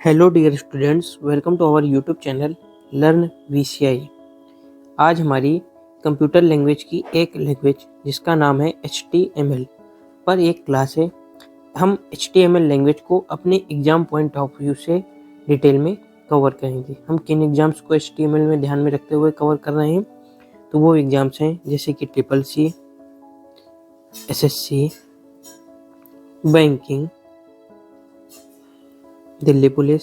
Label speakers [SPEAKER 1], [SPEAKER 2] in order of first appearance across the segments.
[SPEAKER 1] Hello dear students, welcome to our YouTube channel learn VCI. आज हमारी computer language की एक लैंग्वेज जिसका नाम है HTML पर एक क्लास है। हम HTML लैंग्वेज को अपने एग्जाम पॉइंट ऑफ व्यू से डिटेल में कवर करेंगे। हम किन एग्जाम्स को HTML में ध्यान में रखते हुए कवर कर रहे हैं, तो वो एग्जाम्स हैं जैसे कि CCC, SSC, banking, Delhi police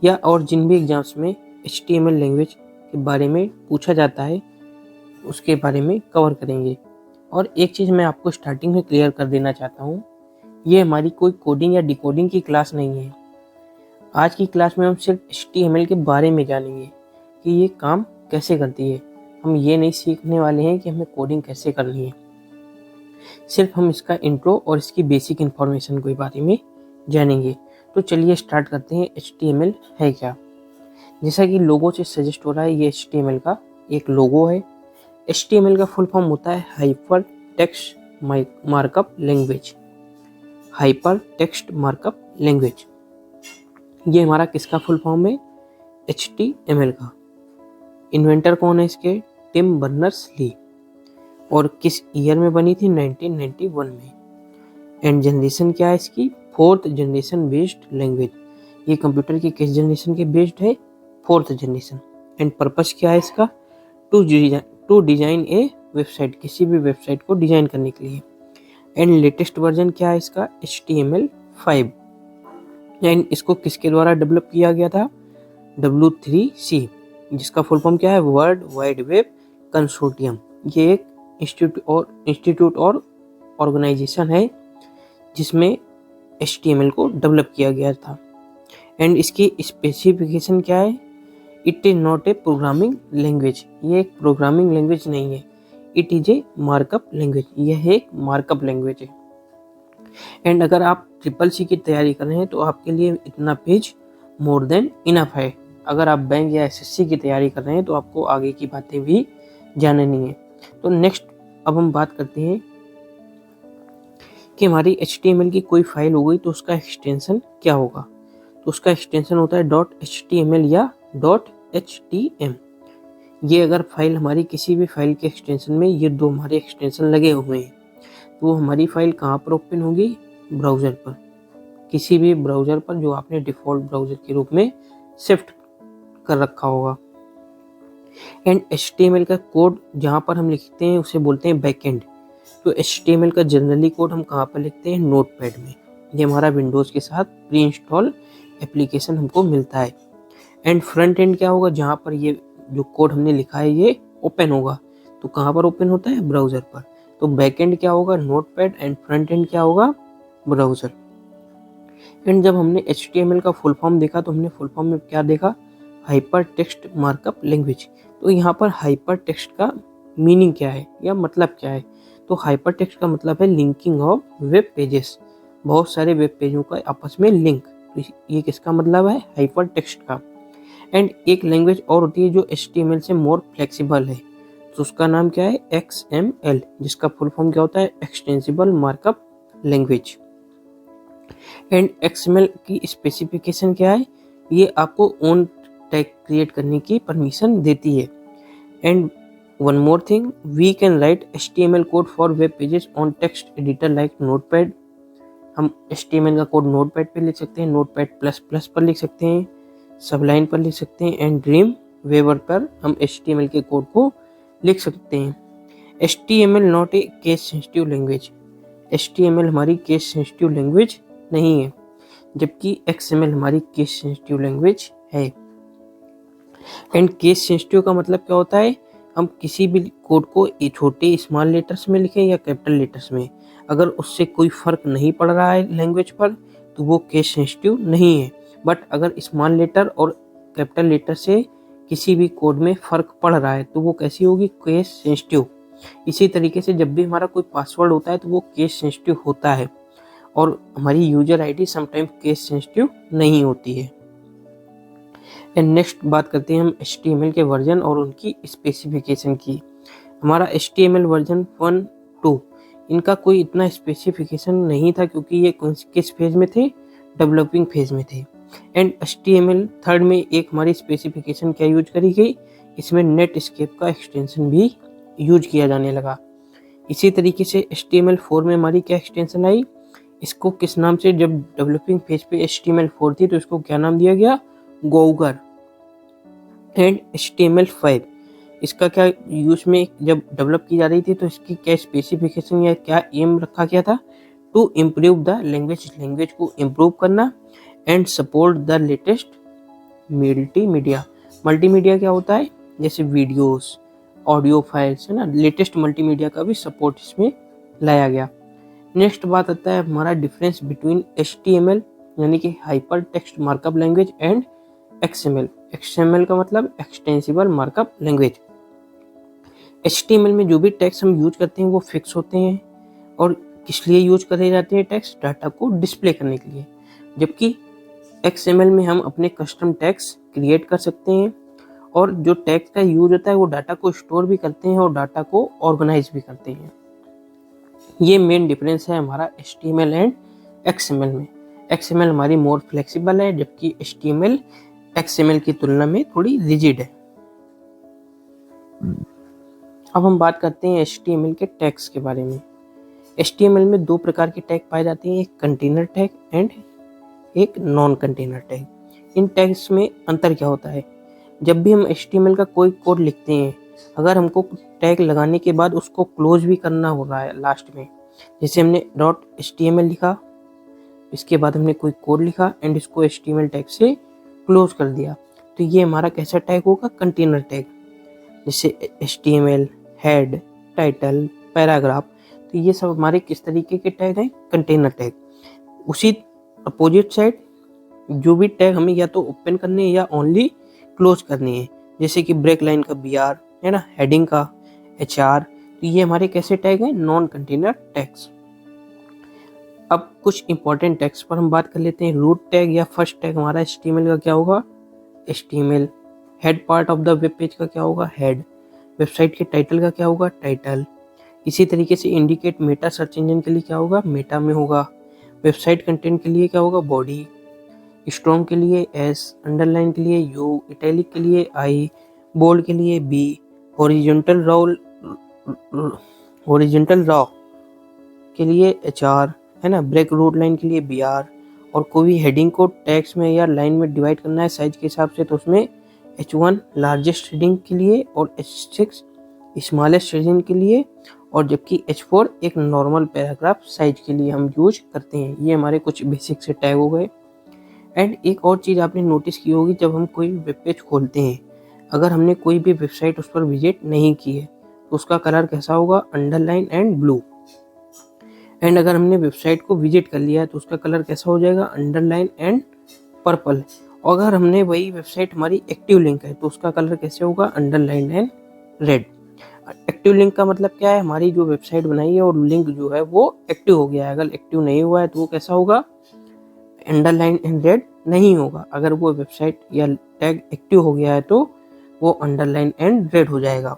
[SPEAKER 1] या और जिन भी एग्जाम्स में HTML लैंग्वेज के बारे में पूछा जाता है उसके बारे में कवर करेंगे। और एक चीज़ मैं आपको स्टार्टिंग में क्लियर कर देना चाहता हूँ, ये हमारी कोई कोडिंग या डिकोडिंग की क्लास नहीं है। आज की क्लास में हम सिर्फ HTML के बारे में जानेंगे कि ये काम कैसे करती है। हम ये नहीं सीखने वाले हैं कि हमें कोडिंग कैसे करनी है, सिर्फ हम इसका इंट्रो और इसकी बेसिक इन्फॉर्मेशन के बारे में जानेंगे। तो चलिए स्टार्ट करते हैं। HTML है क्या? जैसा कि लोगो से सजेस्ट हो रहा है, ये HTML का एक लोगो है। HTML का फुल फॉर्म होता है hyper text markup language. Hyper text markup language, ये हमारा किसका फुल फॉर्म है? HTML का। इन्वेंटर कौन है इसके? Tim Berners Lee. और किस ईयर में बनी थी? 1991 में। एंड जनरेशन क्या है इसकी? 4th generation based language. ये कंप्यूटर की किस जनरेशन के बेस्ड है? 4th generation. एंड पर्पस क्या है इसका? टू डिजाइन ए वेबसाइट, किसी भी वेबसाइट को डिजाइन करने के लिए। एंड लेटेस्ट वर्जन क्या है इसका? HTML5। एंड इसको किसके द्वारा डेवलप किया गया था? W3C, जिसका फुल फॉर्म क्या है? World wide web consortium. ये एक इंस्टीट्यूट और ऑर्गेनाइजेशन है जिसमें HTML को डेवलप किया गया था। एंड इसकी स्पेसिफिकेशन क्या है? It is not a programming language. ये एक प्रोग्रामिंग लैंग्वेज नहीं है। It is a markup language. यह एक मार्कअप लैंग्वेज है। एंड अगर आप CCC की तैयारी कर रहे हैं तो आपके लिए इतना पेज मोर देन इनफ है। अगर आप बैंक या SSC की तैयारी कर रहे हैं तो आपको आगे की बातें भी जाननी है। तो नेक्स्ट अब हम बात करते हैं कि हमारी HTML की कोई फाइल हो गई तो उसका एक्सटेंशन क्या होगा? तो उसका एक्सटेंशन होता है .html या .htm। ये अगर फाइल हमारी किसी भी फाइल के एक्सटेंशन में ये दो हमारे एक्सटेंशन लगे हुए हैं तो वो हमारी फाइल कहाँ पर ओपन होगी? ब्राउज़र पर। किसी भी ब्राउज़र पर जो आपने डिफ़ॉल्ट ब्राउज़र के रूप में शिफ्ट कर रखा होगा। एंड HTML का कोड जहाँ पर हम लिखते हैं उसे बोलते हैं बैकएंड। तो HTML का जनरली कोड हम कहाँ पर लिखते हैं? नोटपैड में। ये हमारा विंडोज़ के साथ प्री इंस्टॉल एप्लीकेशन हमको मिलता है। एंड फ्रंट एंड क्या होगा? जहाँ पर ये जो कोड हमने लिखा है ये ओपन होगा, तो कहाँ पर ओपन होता है? ब्राउज़र पर। तो बैक एंड क्या होगा? नोटपैड। एंड फ्रंट एंड क्या होगा? ब्राउज़र। एंड जब हमने HTML का फुल फॉर्म देखा तो हमने फुल फॉर्म में क्या देखा? Hyper text markup language. तो यहाँ पर हाइपर टेक्स्ट का मीनिंग क्या है या मतलब क्या है? तो हाइपर टेक्स्ट का मतलब है लिंकिंग ऑफ वेब पेजेस, बहुत सारे वेब पेजों का आपस में लिंक। तो ये किसका मतलब है? हाइपर टेक्स्ट का। एंड एक लैंग्वेज और होती है जो HTML से मोर फ्लेक्सिबल है, तो उसका नाम क्या है? XML, जिसका फुल फॉर्म क्या होता है? Extensible markup language. And XML की स्पेसिफिकेशन क्या है? ये आपको ओन टैग क्रिएट करने की परमिशन देती है। And one more thing, we can write HTML code for web pages on text editor like Notepad. हम HTML का कोड नोटपैड पे लिख सकते हैं, नोटपैड++ पर लिख सकते हैं, सबलाइन पर लिख सकते हैं, एंड ड्रीम वेवर पर हम HTML के कोड को लिख सकते हैं। HTML not a case sensitive language. HTML हमारी केस सेंसिटिव लैंग्वेज नहीं है, जबकि XML हमारी केस सेंसिटिव लैंग्वेज है। एंड केस सेंसिटिव का मतलब क्या होता है? हम किसी भी कोड को छोटे स्मॉल लेटर्स में लिखें या कैपिटल लेटर्स में, अगर उससे कोई फर्क नहीं पड़ रहा है लैंग्वेज पर तो वो केस सेंसिटिव नहीं है। बट अगर स्मॉल लेटर और कैपिटल लेटर से किसी भी कोड में फ़र्क पड़ रहा है तो वो कैसी होगी? Case sensitive. इसी तरीके से जब भी हमारा कोई पासवर्ड होता है तो वो केस सेंसिटिव होता है, और हमारी user ID sometime case sensitive नहीं होती है। एंड नेक्स्ट बात करते हैं हम HTML के वर्जन और उनकी स्पेसिफिकेशन की। हमारा HTML वर्जन 1, 2, इनका कोई इतना स्पेसिफिकेशन नहीं था क्योंकि ये किस फेज में थे? डेवलपिंग फेज में थे। एंड HTML थर्ड में एक हमारी स्पेसिफिकेशन क्या यूज करी गई, इसमें नेटस्केप का एक्सटेंशन भी यूज किया जाने लगा। इसी तरीके से HTML4 में हमारी क्या एक्सटेंशन आई, इसको किस नाम से, जब डेवलपिंग फेज पे HTML4 थी तो इसको क्या नाम दिया गया, गोगर। एंड HTML5 इसका क्या यूज में जब डेवलप की जा रही थी तो इसकी क्या स्पेसिफिकेशन या क्या एम रखा गया था, टू इम्प्रूव द लैंग्वेज को इम्प्रूव करना and support the latest multimedia क्या होता है, जैसे वीडियोस, ऑडियो फाइल्स, है ना, लेटेस्ट मल्टीमीडिया का भी सपोर्ट इसमें लाया गया। नेक्स्ट बात आता है हमारा डिफरेंस बिटवीन HTML यानी कि hyper text markup language and XML का मतलब एक्सटेंसिबल मार्कअप लैंग्वेज। HTML में जो भी टेक्स्ट हम यूज करते हैं वो फिक्स होते हैं और किस लिए यूज करे जाते हैं, टेक्स्ट डाटा को डिस्प्ले करने के लिए, जबकि XML में हम अपने कस्टम टेक्स्ट क्रिएट कर सकते हैं और जो टेक्स्ट का यूज होता है वो डाटा को स्टोर भी करते हैं और डाटा को ऑर्गेनाइज भी करते हैं। ये मेन डिफरेंस है हमारा HTML एंड XML में। XML हमारी मोर फ्लेक्सिबल है जबकि HTML XML की तुलना में थोड़ी रिजिड है। अब हम बात करते हैं HTML के टैग्स के बारे में। HTML में दो प्रकार के टैग पाए जाते हैं, एक कंटेनर टैग एंड एक नॉन कंटेनर टैग। इन टैग्स में अंतर क्या होता है, जब भी हम HTML का कोई कोड लिखते हैं, अगर हमको टैग लगाने के बाद उसको क्लोज भी करना हो रहा है लास्ट में, जैसे हमने .html लिखा, इसके बाद हमने कोई कोड लिखा एंड इसको HTML टैग से क्लोज कर दिया, तो ये हमारा कैसा टैग होगा, कंटेनर टैग। जैसे HTML, हेड, टाइटल, पैराग्राफ, तो ये सब हमारे किस तरीके के टैग हैं, कंटेनर टैग। उसी अपोजिट साइड जो भी टैग हमें या तो ओपन करने हैं या ओनली क्लोज करने हैं, जैसे कि ब्रेक लाइन का BR है ना, हेडिंग का HR, तो ये हमारे कैसे टैग हैं, नॉन कंटेनर टैग्स। अब कुछ इंपॉर्टेंट टैग्स पर हम बात कर लेते हैं। रूट टैग या फर्स्ट टैग हमारा HTML का क्या होगा, HTML। Head part of the web page का क्या होगा, हेड। वेबसाइट के टाइटल का क्या होगा, टाइटल। इसी तरीके से इंडिकेट मेटा सर्च इंजन के लिए क्या होगा, मेटा में होगा। वेबसाइट कंटेंट के लिए क्या होगा, बॉडी। स्ट्रॉन्ग के लिए S, अंडरलाइन के लिए U, इटैलिक के लिए I, बोल्ड के लिए B, हॉरिजॉन्टल रॉ के लिए HR, है ना, ब्रेक रूट लाइन के लिए BR। और कोई भी हेडिंग को टेक्स्ट में या लाइन में डिवाइड करना है साइज के हिसाब से, तो उसमें H1 लार्जेस्ट हेडिंग के लिए और H6 स्मॉलेस्ट हेडिंग के लिए, और जबकि H4 एक नॉर्मल पैराग्राफ साइज के लिए हम यूज करते हैं। ये हमारे कुछ बेसिक से टैग हो गए। एंड एक और चीज़ आपने नोटिस की होगी, जब हम कोई वेब पेज खोलते हैं, अगर हमने कोई भी वेबसाइट उस पर विजिट नहीं की है तो उसका कलर कैसा होगा, अंडरलाइन एंड ब्लू। एंड अगर हमने वेबसाइट को विजिट कर लिया है तो उसका कलर कैसा हो जाएगा, अंडरलाइन एंड पर्पल। और अगर हमने वही वेबसाइट हमारी एक्टिव लिंक है तो उसका कलर कैसे होगा, underline and red. Active link का मतलब क्या है, हमारी जो वेबसाइट बनाई है और लिंक जो है वो एक्टिव हो गया है। अगर एक्टिव नहीं हुआ है तो वो कैसा होगा, अंडरलाइन एंड रेड नहीं होगा। अगर वो वेबसाइट या टैग एक्टिव हो गया है तो वो अंडरलाइन एंड रेड हो जाएगा।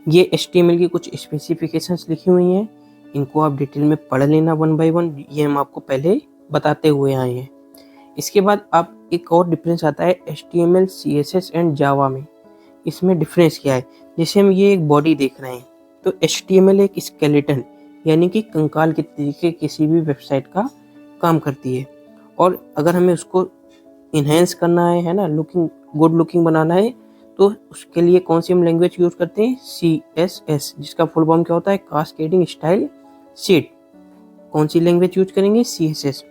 [SPEAKER 1] ये HTML की कुछ स्पेसिफिकेशंस लिखी हुई हैं, इनको आप डिटेल में पढ़ लेना 1 by 1, ये हम आपको पहले बताते हुए आए हैं। इसके बाद आप एक और डिफरेंस आता है HTML, CSS एंड जावा में। इसमें डिफरेंस क्या है, जैसे हम ये एक बॉडी देख रहे हैं तो HTML एक स्केलेटन यानी कि कंकाल के तरीके किसी भी वेबसाइट का काम करती है, और अगर हमें उसको इन्हेंस करना है ना, गुड लुकिंग बनाना है, तो उसके लिए कौन सी हम लैंग्वेज यूज करते हैं, CSS, जिसका फुल फॉर्म क्या होता है, कास्केडिंग स्टाइल शीट। कौन सी लैंग्वेज यूज करेंगे, CSS।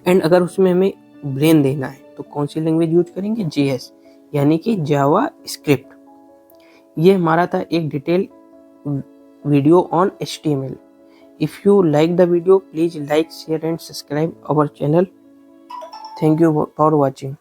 [SPEAKER 1] एंड अगर उसमें हमें ब्रेन देना है तो कौन सी लैंग्वेज यूज करेंगे, JS यानी कि जावा स्क्रिप्ट। ये हमारा था एक detail video on HTML। If you like the video, please like, share and subscribe our channel. Thank you for watching.